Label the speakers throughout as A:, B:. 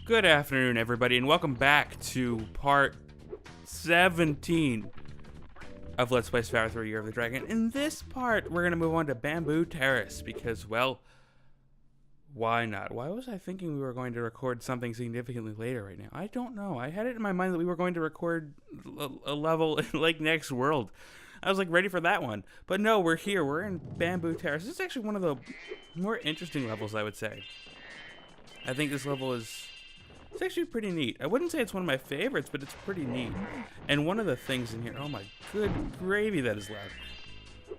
A: Good afternoon, everybody, and welcome back to part 17 of Let's Play Spyro 3 Year of the Dragon. In this part, we're going to move on to Bamboo Terrace because, well, why not? Why was I thinking we were going to record something significantly later right now? I don't know. I had it in my mind that we were going to record a level in, like, Next World. I was, like, ready for that one. But no, we're here. We're in Bamboo Terrace. This is actually one of the more interesting levels, I would say. I think this level is... It's actually pretty neat. I wouldn't say it's one of my favorites, but it's pretty neat. And one of the things in here... Oh my good gravy, that is loud.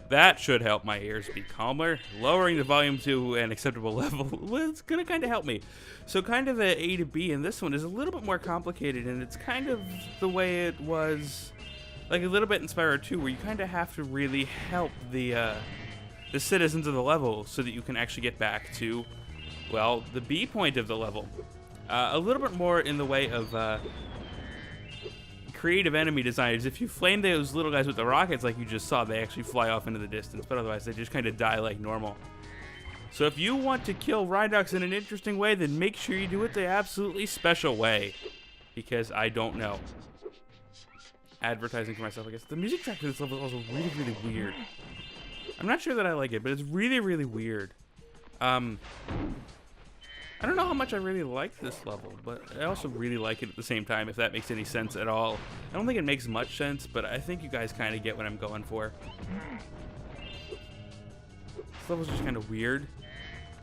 A: That should help my ears be calmer. Lowering the volume to an acceptable level was going to kind of help me. So kind of the A to B in this one is a little bit more complicated, and it's kind of the way it was... Like a little bit in Spyro 2, where you kind of have to really help the citizens of the level so that you can actually get back to... Well, the B point of the level. A little bit more in the way of creative enemy designs. If you flame those little guys with the rockets like you just saw, they actually fly off into the distance, but otherwise they just kind of die like normal. So if you want to kill Rhynocs in an interesting way, then make sure you do it the absolutely special way. Because I don't know. Advertising for myself, I guess. The music track for this level is also really, really weird. I'm not sure that I like it, but it's really, really weird. I don't know how much I really like this level, but I also really like it at the same time, if that makes any sense at all. I don't think it makes much sense, but I think you guys kind of get what I'm going for. This level's just kind of weird.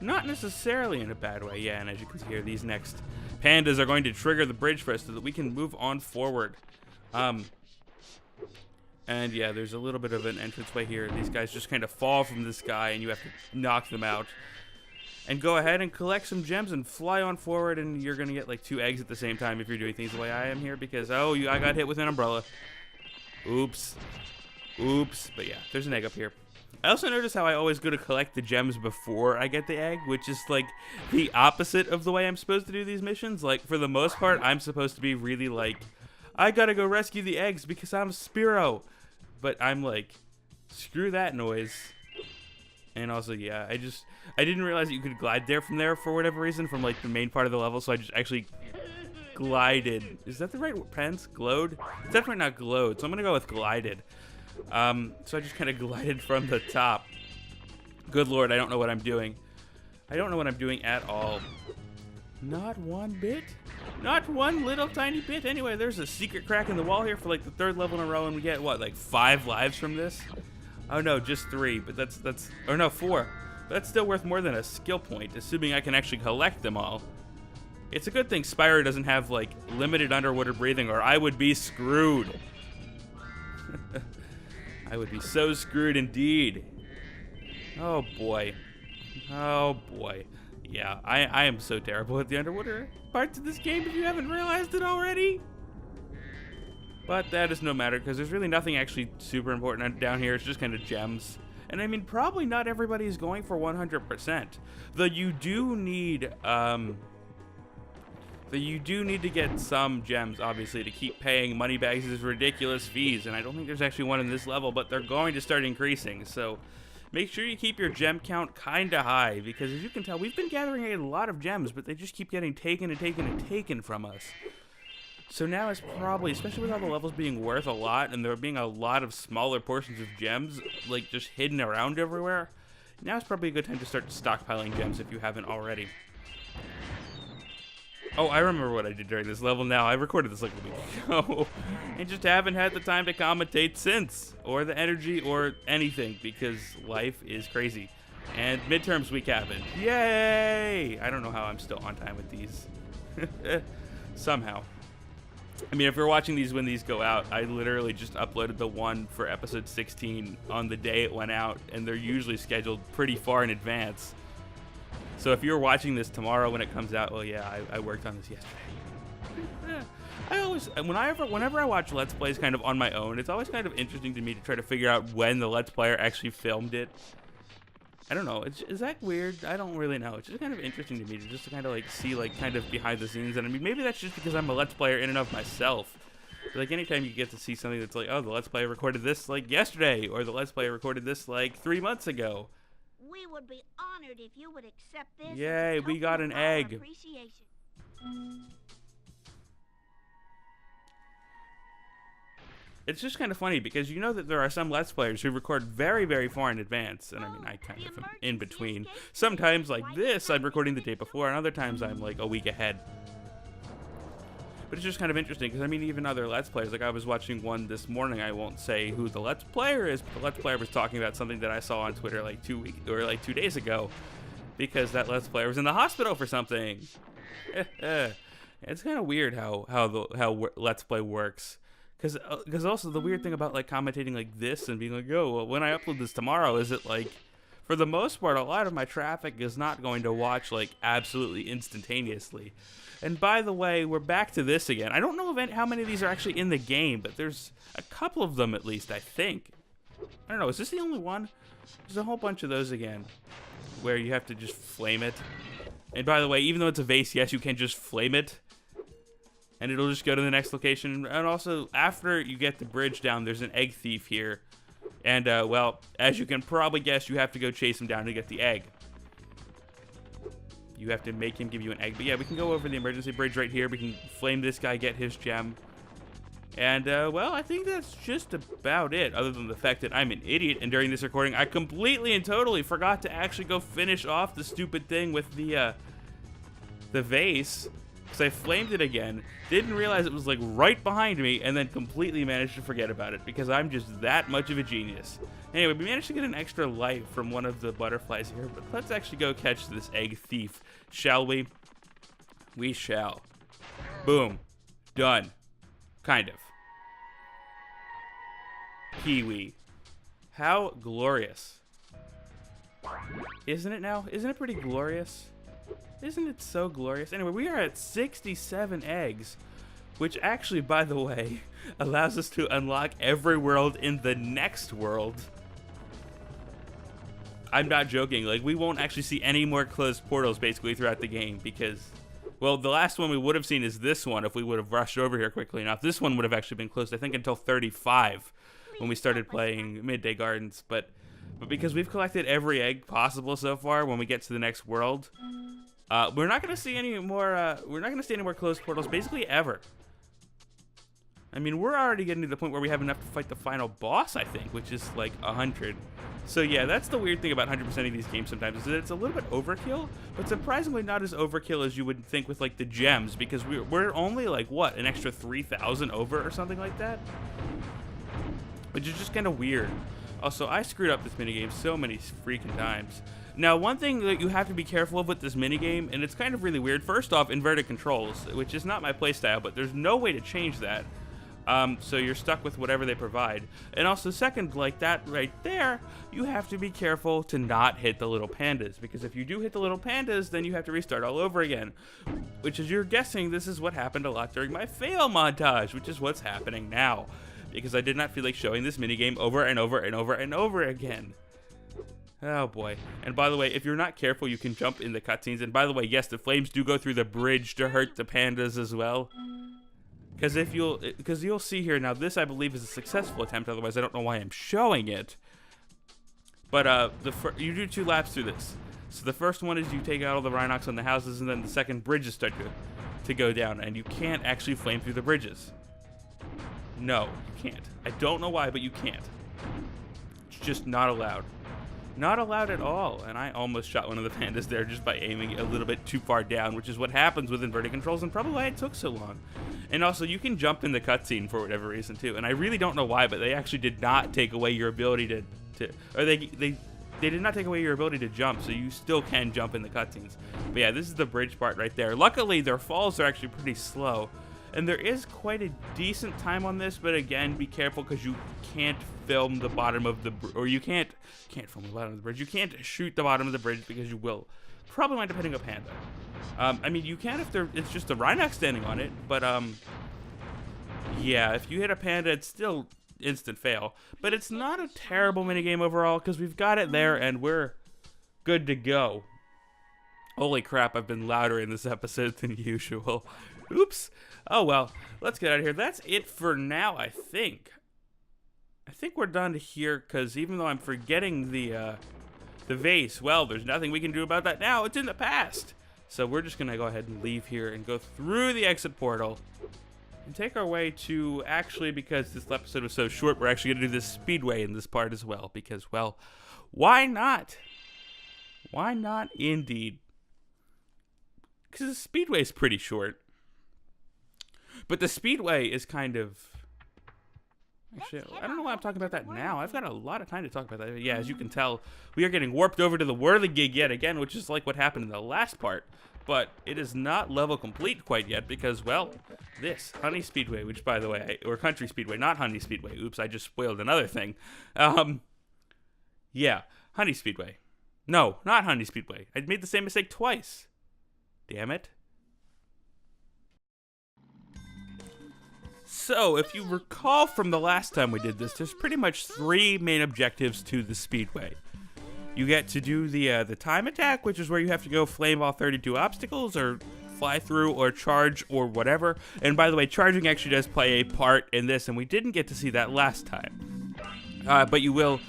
A: Not necessarily in a bad way, yeah, and as you can see here, these next pandas are going to trigger the bridge for us so that we can move on forward. And yeah, there's a little bit of an entranceway here. These guys just kind of fall from the sky, and you have to knock them out. And go ahead and collect some gems and fly on forward, and you're going to get like 2 eggs at the same time if you're doing things the way I am here, because, oh, I got hit with an umbrella. Oops. Oops. But yeah, there's an egg up here. I also notice how I always go to collect the gems before I get the egg, which is like the opposite of the way I'm supposed to do these missions. Like, for the most part, I'm supposed to be really like, I gotta go rescue the eggs because I'm Spyro. But I'm like, screw that noise. And also, yeah, I didn't realize that you could glide there from there for whatever reason, from like the main part of the level, so I just actually glided. Is that the right pens? Glowed? It's definitely not glowed, so I'm gonna go with glided. So I just kind of glided from the top. Good lord, I don't know what I'm doing. I don't know what I'm doing at all. Not one bit? Not one little tiny bit? Anyway, there's a secret crack in the wall here for like the 3rd level in a row, and we get, what, like 5 lives from this? Oh no, just 3, but that's, or no, 4. But that's still worth more than a skill point, assuming I can actually collect them all. It's a good thing Spyro doesn't have, like, limited underwater breathing, or I would be screwed. I would be so screwed indeed. Oh boy. Oh boy. Yeah, I am so terrible at the underwater parts of this game if you haven't realized it already. But that is no matter, because there's really nothing actually super important down here. It's just kind of gems. And I mean, probably not everybody is going for 100%. Though you do need, to get some gems, obviously, to keep paying Moneybags' ridiculous fees. And I don't think there's actually one in this level, but they're going to start increasing. So make sure you keep your gem count kind of high, because as you can tell, we've been gathering a lot of gems, but they just keep getting taken and taken and taken from us. So now is probably, especially with all the levels being worth a lot and there being a lot of smaller portions of gems, like just hidden around everywhere, now is probably a good time to start stockpiling gems if you haven't already. Oh, I remember what I did during this level now. I recorded this like a week ago and just haven't had the time to commentate since, or the energy, or anything, because life is crazy. And midterms week happened. Yay! I don't know how I'm still on time with these. Somehow. I mean, if you're watching these when these go out, I literally just uploaded the one for episode 16 on the day it went out, and they're usually scheduled pretty far in advance. So if you're watching this tomorrow when it comes out, well, yeah, I worked on this yesterday. I always, whenever I watch Let's Plays kind of on my own, it's always kind of interesting to me to try to figure out when the Let's Player actually filmed it. I don't know. Is that weird? I don't really know. It's just kind of interesting to me to just kind of like see like kind of behind the scenes. And I mean, maybe that's just because I'm a Let's Player in and of myself. But, like, anytime you get to see something that's like, oh, the Let's Player recorded this like yesterday, or the Let's Player recorded this like 3 months ago.
B: We would be honored if you would accept this.
A: Yay, we got an egg.
B: Appreciation.
A: It's just kind of funny because you know that there are some Let's Players who record very, very far in advance. And I mean, I kind of am in between. Sometimes, like this, I'm recording the day before, and other times I'm like a week ahead. But it's just kind of interesting because I mean, even other Let's Players, like I was watching one this morning. I won't say who the Let's Player is, but the Let's Player was talking about something that I saw on Twitter like 2 days ago, because that Let's Player was in the hospital for something. It's kind of weird how Let's Play works. Because also the weird thing about like commentating like this and being like, oh, well, when I upload this tomorrow, is it like, for the most part, a lot of my traffic is not going to watch like absolutely instantaneously. And by the way, we're back to this again. I don't know how many of these are actually in the game, but there's a couple of them at least, I think. I don't know, is this the only one? There's a whole bunch of those again, where you have to just flame it. And by the way, even though it's a vase, yes, you can just flame it. And it'll just go to the next location. And also, after you get the bridge down, there's an egg thief here. And, well, as you can probably guess, you have to go chase him down to get the egg. You have to make him give you an egg. But yeah, we can go over the emergency bridge right here. We can flame this guy, get his gem. And, well, I think that's just about it, other than the fact that I'm an idiot. And during this recording, I completely and totally forgot to actually go finish off the stupid thing with the vase. Because I flamed it again, didn't realize it was like right behind me, and then completely managed to forget about it because I'm just that much of a genius. Anyway, we managed to get an extra life from one of the butterflies here, but let's actually go catch this egg thief, shall we? We shall. Boom. Done. Kind of. Kiwi. How glorious. Isn't it now? Isn't it pretty glorious? Isn't it so glorious? Anyway, we are at 67 eggs, which actually, by the way, allows us to unlock every world in the next world. I'm not joking. Like, we won't actually see any more closed portals basically throughout the game because, well, the last one we would have seen is this one if we would have rushed over here quickly enough. This one would have actually been closed, I think, until 35 when we started playing Midday Gardens. But because we've collected every egg possible so far, when we get to the next world, we're not going to see any more. We're not going to see any more closed portals, basically ever. I mean, we're already getting to the point where we have enough to fight the final boss, I think, which is like 100. So yeah, that's the weird thing about 100% of these games sometimes, is that it's a little bit overkill, but surprisingly not as overkill as you would think with like the gems, because we're only like what, an extra 3,000 over or something like that, which is just kind of weird. Also, I screwed up this minigame so many freaking times. Now, one thing that you have to be careful of with this minigame, and it's kind of really weird, first off, inverted controls, which is not my playstyle, but there's no way to change that. So you're stuck with whatever they provide. And also, second, like that right there, you have to be careful to not hit the little pandas, because if you do hit the little pandas, then you have to restart all over again. Which, as you're guessing, this is what happened a lot during my fail montage, which is what's happening now, because I did not feel like showing this minigame over and over and over and over again. Oh boy. And by the way, if you're not careful, you can jump in the cutscenes. And by the way, yes, the flames do go through the bridge to hurt the pandas as well. Because you'll see here now, this I believe is a successful attempt. Otherwise, I don't know why I'm showing it. But you do 2 laps through this. So the first one is you take out all the Rhinox on the houses, and then the second bridges start to go down, and you can't actually flame through the bridges. No, you can't. I don't know why, but you can't. It's just not allowed. Not allowed at all, and I almost shot one of the pandas there just by aiming a little bit too far down, which is what happens with inverted controls and probably why it took so long. And also, you can jump in the cutscene for whatever reason too, and I really don't know why, but they actually did not take away your ability they did not take away your ability to jump, so you still can jump in the cutscenes. But yeah, this is the bridge part right there. Luckily, their falls are actually pretty slow. And there is quite a decent time on this, but again, be careful because you can't film the bottom of the bridge, or you can't film the bottom of the bridge. You can't shoot the bottom of the bridge because you will probably wind up hitting a panda. I mean, you can if it's just a Rhinox standing on it, but yeah, if you hit a panda, it's still instant fail. But it's not a terrible minigame overall because we've got it there and we're good to go. Holy crap, I've been louder in this episode than usual. Oops. Oh well, let's get out of here. That's it for now, I think. I think we're done here, because even though I'm forgetting the The vase. Well, there's nothing we can do about that now. It's in the past. So we're just going to go ahead and leave here and go through the exit portal and take our way to, actually, because this episode was so short, we're actually going to do this speedway in this part as well. Because, well, why not? Why not indeed? Because the speedway is pretty short. But the speedway is kind of... Actually, I don't know why I'm talking about that now. I've got a lot of time to talk about that. Yeah, as you can tell, we are getting warped over to the whirligig yet again, which is like what happened in the last part. But it is not level complete quite yet because, well, this Honey Speedway, which, by the way, or Country Speedway, not Honey Speedway. Oops, I just spoiled another thing. Yeah, Honey Speedway. No, not Honey Speedway. I made the same mistake twice. Damn it. So, if you recall from the last time we did this, there's pretty much 3 main objectives to the Speedway. You get to do the time attack, which is where you have to go flame all 32 obstacles, or fly through, or charge, or whatever. And by the way, charging actually does play a part in this, and we didn't get to see that last time. But you will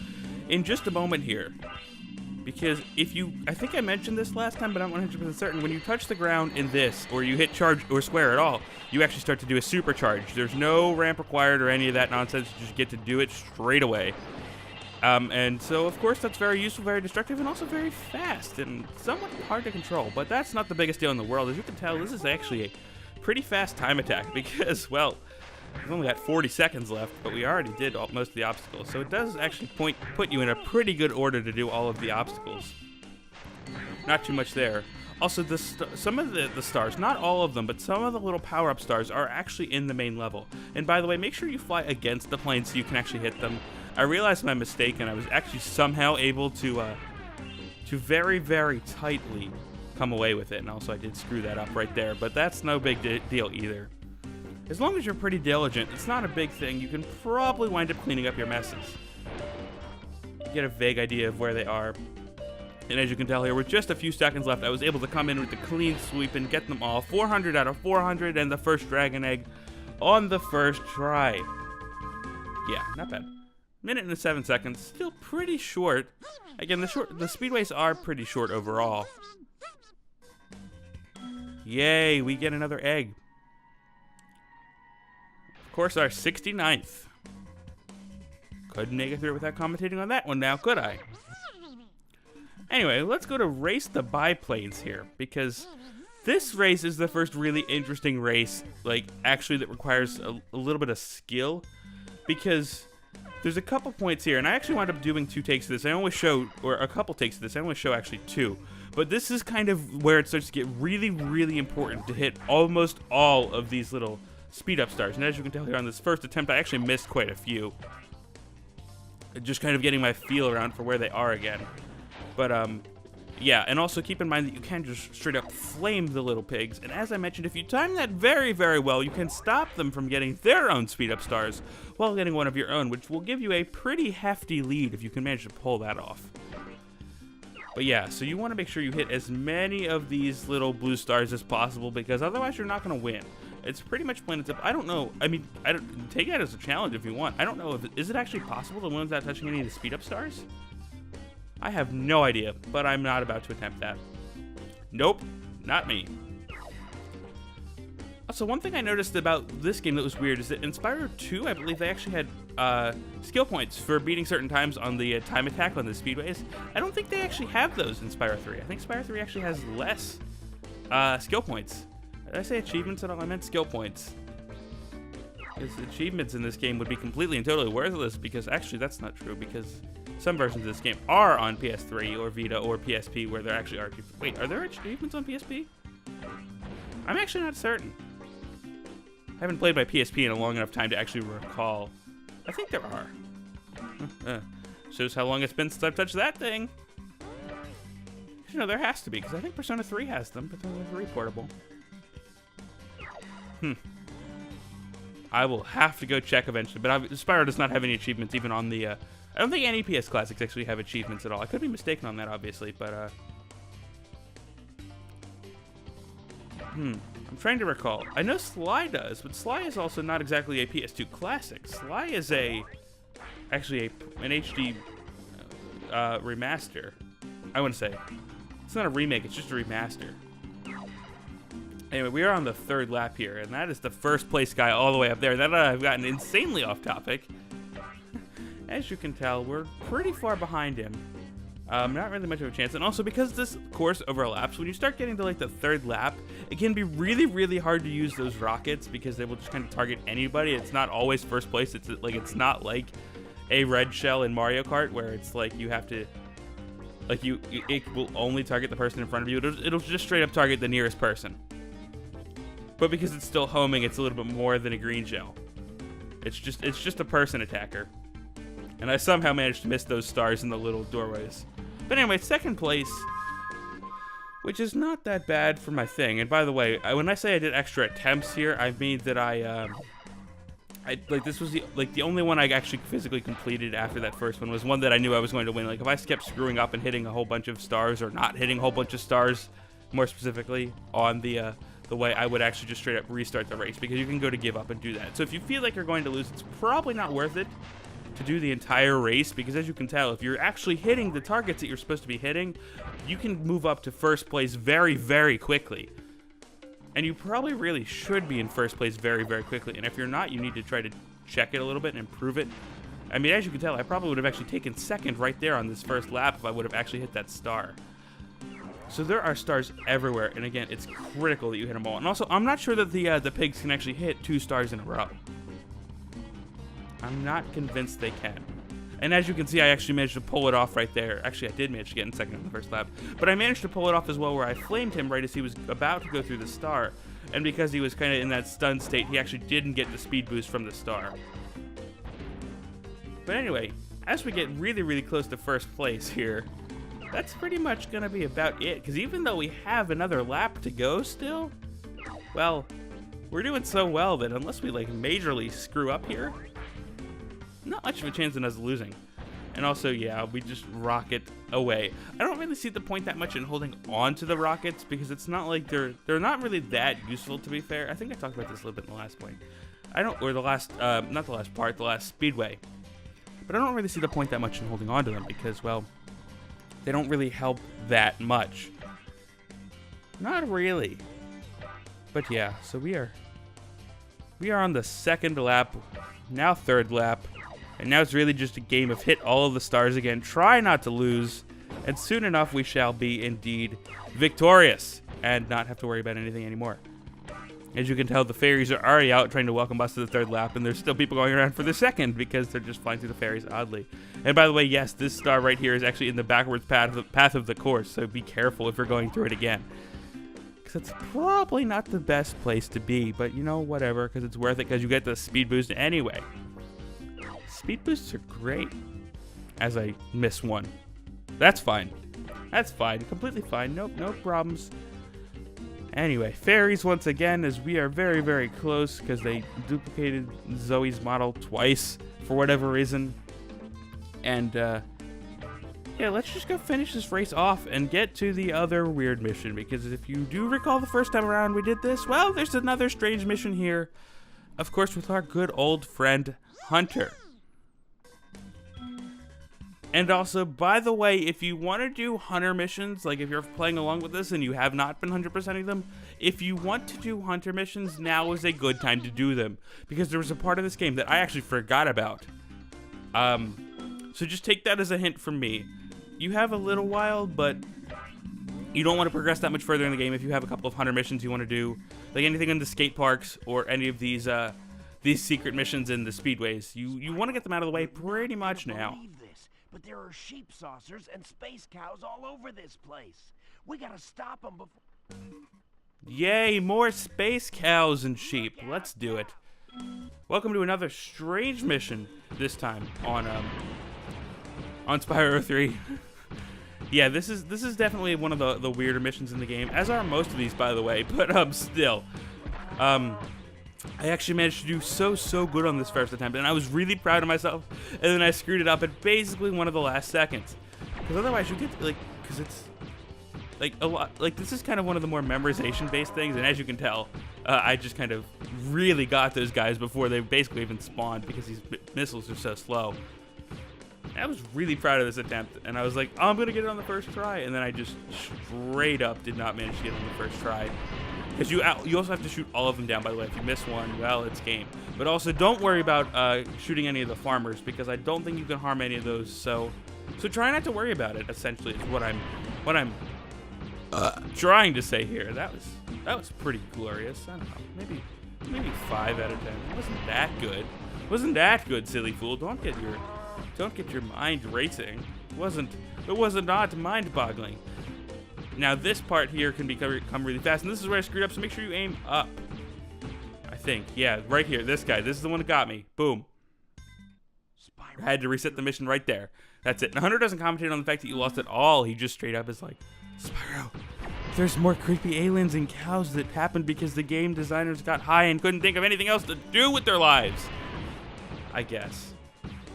A: in just a moment here. Because if you, I think I mentioned this last time, but I'm 100% certain, when you touch the ground in this, or you hit charge or square at all, you actually start to do a supercharge. There's no ramp required or any of that nonsense, you just get to do it straight away. And so, of course, that's very useful, very destructive, and also very fast, and somewhat hard to control. But that's not the biggest deal in the world. As you can tell, this is actually a pretty fast time attack, because, well, we've only got 40 seconds left, but we already did most of the obstacles. So it does actually put you in a pretty good order to do all of the obstacles. Not too much there. Also, some of the stars, not all of them, but some of the little power-up stars are actually in the main level. And by the way, make sure you fly against the plane so you can actually hit them. I realized my mistake, and I was actually somehow able to very, very tightly come away with it. And also, I did screw that up right there, but that's no big deal either. As long as you're pretty diligent, it's not a big thing. You can probably wind up cleaning up your messes. You get a vague idea of where they are. And as you can tell here, with just a few seconds left, I was able to come in with a clean sweep and get them all. 400 out of 400 and the first dragon egg on the first try. Yeah, not bad. Minute and 7 seconds, still pretty short. Again, the speedways are pretty short overall. Yay, we get another egg. Of course, our 69th. Couldn't make it through without commentating on that one now, could I? Anyway, let's go to race the biplanes here, because this race is the first really interesting race, like, actually that requires a little bit of skill, because there's a couple points here, and I actually wound up doing 2 takes of this. I only show, or a couple takes of this, I only show actually 2. But this is kind of where it starts to get really, really important to hit almost all of these little speed up stars. And as you can tell here on this first attempt, I actually missed quite a few. Just kind of getting my feel around for where they are again. But, yeah, and also keep in mind that you can just straight up flame the little pigs. And as I mentioned, if you time that very, very well, you can stop them from getting their own speed up stars while getting one of your own, which will give you a pretty hefty lead if you can manage to pull that off. But yeah, so you want to make sure you hit as many of these little blue stars as possible, because otherwise you're not going to win. It's pretty much plain and simple. I don't know. I mean, take that as a challenge if you want. I don't know if is it actually possible to win without touching any of the speed up stars? I have no idea, but I'm not about to attempt that. Nope, not me. Also, one thing I noticed about this game that was weird is that in Spyro 2, I believe they actually had skill points for beating certain times on the time attack on the speedways. I don't think they actually have those in Spyro 3. I think Spyro 3 actually has less skill points. Did I say achievements at all? I meant skill points. Because achievements in this game would be completely and totally worthless, because actually that's not true, because some versions of this game are on PS3 or Vita or PSP where there actually are. Wait, are there achievements on PSP? I'm actually not certain. I haven't played my PSP in a long enough time to actually recall. I think there are. Shows how long it's been since I've touched that thing. You know, there has to be, because I think Persona 3 has them, but they're 3 portable. I will have to go check eventually, but Spyro does not have any achievements even on the... I don't think any PS Classics actually have achievements at all. I could be mistaken on that, obviously, but... I'm trying to recall. I know Sly does, but Sly is also not exactly a PS2 classic. Sly is actually an HD remaster. I wouldn't say. It's not a remake, it's just a remaster. Anyway, we are on the 3rd lap here, and that is the first place guy all the way up there. That I've gotten insanely off topic. As you can tell, we're pretty far behind him. Not really much of a chance. And also, because this course overlaps, when you start getting to like the 3rd lap, it can be really, really hard to use those rockets because they will just kind of target anybody. It's not always first place. It's not like a red shell in Mario Kart where it's like you have to, like it will only target the person in front of you. It'll just straight up target the nearest person. But because it's still homing, it's a little bit more than a green shell. It's just a person attacker. And I somehow managed to miss those stars in the little doorways. But anyway, 2nd place, which is not that bad for my thing. And by the way, when I say I did extra attempts here, I mean that this was the only one I actually physically completed after that first one was one that I knew I was going to win. Like if I kept screwing up and hitting a whole bunch of stars or not hitting a whole bunch of stars, more specifically on the way, I would actually just straight up restart the race because you can go to give up and do that. So if you feel like you're going to lose, it's probably not worth it to do the entire race because as you can tell, if you're actually hitting the targets that you're supposed to be hitting, you can move up to 1st place very, very quickly. And you probably really should be in 1st place very, very quickly. And if you're not, you need to try to check it a little bit and improve it. I mean, as you can tell, I probably would have actually taken 2nd right there on this 1st lap if I would have actually hit that star. So there are stars everywhere, and again, it's critical that you hit them all. And also, I'm not sure that the pigs can actually hit 2 stars in a row. I'm not convinced they can. And as you can see, I actually managed to pull it off right there. Actually, I did manage to get in 2nd on the 1st lap. But I managed to pull it off as well where I flamed him right as he was about to go through the star. And because he was kind of in that stunned state, he actually didn't get the speed boost from the star. But anyway, as we get really, really close to 1st place here, that's pretty much going to be about it. Because even though we have another lap to go still, well, we're doing so well that unless we like majorly screw up here, not much of a chance in us losing. And also, yeah, we just rocket away. I don't really see the point that much in holding on to the rockets because it's not like they're not really that useful, to be fair. I think I talked about this a little bit in the last point. Or the last, not the last part, the last speedway. But I don't really see the point that much in holding on to them because, well, they don't really help that much. Not really. But yeah, so we are on the 2nd lap, now 3rd lap, and now it's really just a game of hit all of the stars again, try not to lose, and soon enough we shall be indeed victorious and not have to worry about anything anymore. As you can tell, the fairies are already out trying to welcome us to the 3rd lap, and there's still people going around for the 2nd because they're just flying through the fairies oddly. And by the way, yes, this star right here is actually in the backwards path of the course, so be careful if you're going through it again. Because it's probably not the best place to be, but you know, whatever, because it's worth it because you get the speed boost anyway. Speed boosts are great. As I miss one. That's fine. That's fine. Completely fine. Nope, no problems. Anyway, fairies once again, as we are very, very close because they duplicated Zoe's model twice for whatever reason. And, yeah, let's just go finish this race off and get to the other weird mission. Because if you do recall the first time around we did this, well, there's another strange mission here. Of course, with our good old friend, Hunter. And also, by the way, if you want to do hunter missions, like if you're playing along with this and you have not been 100%ing them, if you want to do hunter missions, now is a good time to do them. Because there was a part of this game that I actually forgot about. So just take that as a hint from me. You have a little while, but you don't want to progress that much further in the game if you have a couple of hunter missions you want to do. Like anything in the skate parks or any of these secret missions in the speedways. You want to get them out of the way pretty much now.
C: But there are sheep saucers and space cows all over this place. We gotta stop them before...
A: Yay, more space cows and sheep. Let's do it. Welcome to another strange mission, this time on Spyro 3. Yeah, this is definitely one of the weirder missions in the game, as are most of these, by the way, but still. I actually managed to do so good on this first attempt, and I was really proud of myself, and then I screwed it up at basically one of the last seconds. Because otherwise you get, like, because it's, like, a lot, like, this is kind of one of the more memorization-based things, and as you can tell, I just kind of really got those guys before they basically even spawned, because these missiles are so slow. I was really proud of this attempt, and I was like, oh, I'm gonna get it on the first try, and then I just straight up did not manage to get it on the first try. Because you also have to shoot all of them down, by the way. If you miss one, well, it's game. But also, don't worry about shooting any of the farmers, because I don't think you can harm any of those. So try not to worry about it. Essentially, is what I'm trying to say here. That was pretty glorious. I don't know, maybe 5 out of 10. It wasn't that good. Wasn't that good, silly fool? Don't get your mind racing. It was not mind-boggling. Now this part here can come really fast, and this is where I screwed up, so make sure you aim up. I think, yeah, right here, this guy. This is the one that got me. Boom.
C: Spyro.
A: I had to reset the mission right there. That's it. Now Hunter doesn't commentate on the fact that you lost it all. He just straight up is like, Spyro, there's more creepy aliens and cows that happened because the game designers got high and couldn't think of anything else to do with their lives. I guess.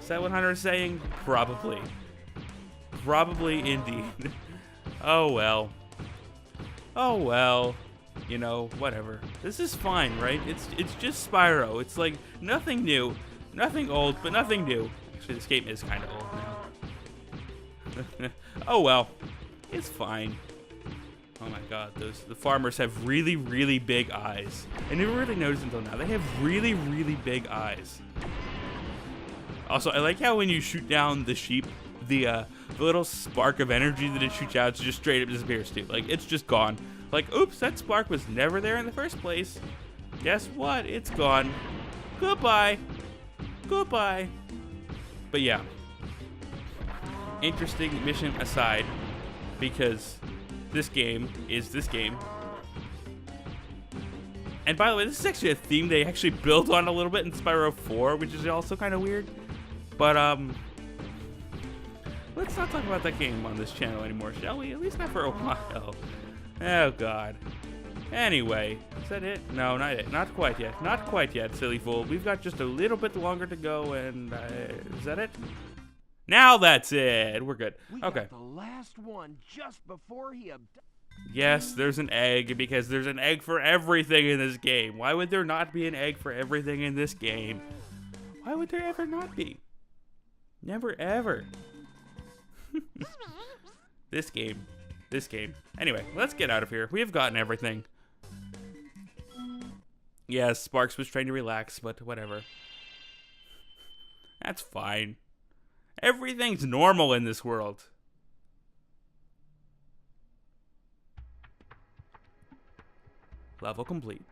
A: Is that what Hunter is saying? Probably. Probably indeed. Oh well. Oh well. You know, whatever. This is fine, right? It's just Spyro. It's like nothing new, nothing old, but nothing new. Actually, this game is kind of old now. Oh well. It's fine. Oh my god, the farmers have really, really big eyes. I never really noticed until now. They have really, really big eyes. Also, I like how when you shoot down the sheep, the little spark of energy that it shoots out just straight up disappears too. Like, it's just gone. Like, oops, that spark was never there in the first place. Guess what? It's gone. Goodbye. Goodbye. But yeah. Interesting mission aside, because this game is this game. And by the way, this is actually a theme they actually built on a little bit in Spyro 4, which is also kind of weird. But, let's not talk about that game on this channel anymore, shall we? At least not for a while. Oh, God. Anyway, is that it? No, not it. Not quite yet. Not quite yet, silly fool. We've got just a little bit longer to go, and is that it? Now that's it. We're good. Okay.
C: Got the last one just before he
A: Yes, there's an egg, because there's an egg for everything in this game. Why would there not be an egg for everything in this game? Why would there ever not be? Never, ever. This game. Anyway, let's get out of here. We have gotten everything. Yes, Sparks was trying to relax, but whatever. That's fine. Everything's normal in this world. Level complete.